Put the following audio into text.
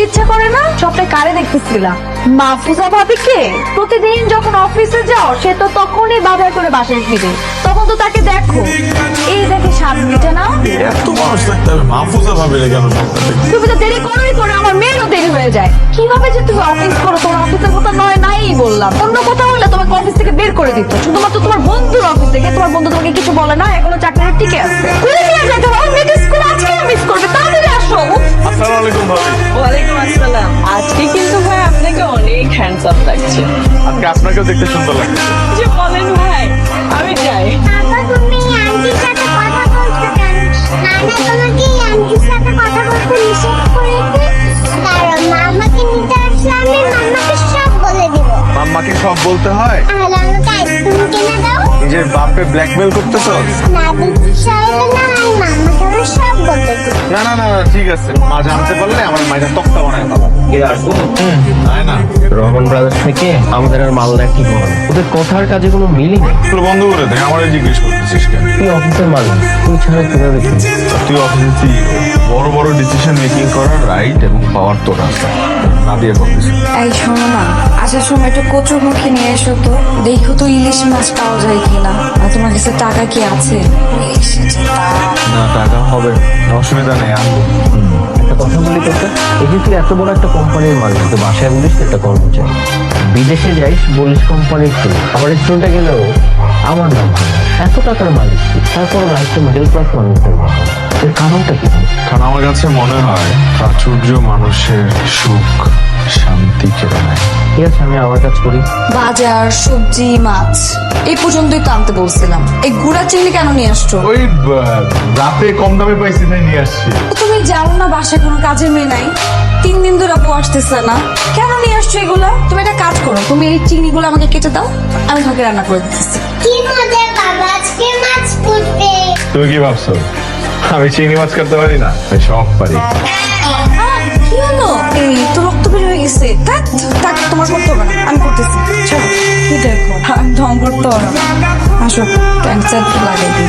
ইচ্ছা করে না? সবটাই কারে দেখতেছিলা? মাহফুজা ভাবিকে? প্রতিদিন যখন অফিসে যাও সে তো তখনই বাজার করে বাসায় ফিরে, তখন তো তাকে দেখো। এই দেখে 7 মিনিটে না? এত মানুষ থাকতে হবে মাহফুজা ভাবে কেন সবটা? তুমি তো দেরি করোই করে, আমার মেয়েরও দেরি হয়ে যায়। কিভাবে যে তুমি অফিস করো? তোমার অফিসের কথা নয় নাই বললাম, অন্য কথা হলে তোমাকে অফিস থেকে বের করে দিত। শুধুমাত্র তোমার বন্ধুর অফিস থেকে। তোমার বন্ধু তোমাকে কিছু বলে না? এখনো চাকরি টিকে আছে। খুলে নিয়ে যাইতে হবে, মেয়েকে স্কুল আজকে মিস করবে। তাড়াতাড়ি আসো। আসসালামু আলাইকুম ভাবি। ওয়ালাইকুম আসসালাম। আজকে কিন্তু ভাই আপনাকে অনেক হ্যান্ডসাম লাগছে। আজকে আপনাকেও দেখতে সুন্দর লাগছে। যে বলেন ভাই, আমি যাই। বাবা, তুমি আন্টির সাথে কথা বলছো কেন? নানা তোমাকে আন্টির সাথে কথা বলতে নিষেধ করেছে। কারণ মামাকে নিতে আসলে আমি মামাকে সব বলে দিব। মাম্মাকে সব বলতে হয়? আর আমাকে আইসক্রিম কিনে দাও। নিজের বাপকে ব্ল্যাকমেল করতেছ? না দিতে চাইলে না, আমি মামাকে আবার সব বলে দিব। না না না ঠিক আছে, মা জানতে পারলে আমার মায়ের তক্তা বানায় পাবো। না রহমান ব্রাদার্স থেকে আমাদের আর মালদা কি বল, ওদের কথার কাজে কোনো মিলই নেই। তোর বন্ধ করে দে, আমার জিজ্ঞেস করতেছিস কেন? তুই অফিসের মালিক, তুই ছাড়া কিভাবে কি? তুই অফিসে CEO, বড় বড় ডিসিশন মেকিং করার রাইট এবং পাওয়ার তোর আছে, না দিয়ে করতেছিস। এই শোনো না, আসার সময় একটু কচুরমুখী নিয়ে এসো তো। দেখো তো ইলিশ মাছ পাওয়া যায় কিনা। আর তোমার কাছে টাকা কি আছে? না টাকা হবে না, অসুবিধা নেই আনবো। একটা কথা বলি তোকে, এই যে তুই এত বড় একটা কোম্পানির মালিক, তো বাসায় বলিস তো একটা কর্মচারী, বিদেশে যাইস বলিস কোম্পানির তুই, আমার স্টুডেন্টটা গেলেও আমার নাম ভালো। এত টাকার মালিক তুই, তারপর লাইফে মিডল ক্লাস মানুষের কথা, এর কারণটা কি? কারণ আমার কাছে মনে হয় প্রাচুর্য মানুষের সুখ শান্তি কেড়ে নেয়। ঠিক আছে, আমি আমার কাজ করি। বাজার, সবজি, মাছ এই পর্যন্তই তো আনতে বলছিলাম। এই গুড়া চিংড়ি কেন নিয়ে আসছো? ওই রাতে কম দামে পাইছি তাই নিয়ে আসছি। তুমি জানো না বাসায় কোনো কাজের মেয়ে নাই? 3 দিন ধরে আপু আসতেছে না, কেন নিয়ে আসছো এগুলা? তুমি একটা কাজ করো, তুমি এই চিংড়িগুলো আমাকে কেটে দাও, আমি তোমাকে রান্না করে দিচ্ছি। কি মজা বাবা, আজকে মাছ ফুটবে। তুমি কি ভাবছো আমি চিংড়ি মাছ করতে পারি না? আমি সব পারি। কি হলো? এই তো রক্ত বের হয়ে গেছে। থাক থাক, তোমার করতে হবে না, আমি করতেছি। চলো, কি দেখো, আমি ঢং করতে হবে না। আসো, প্যান্ট শার্ট লাগাই দিই।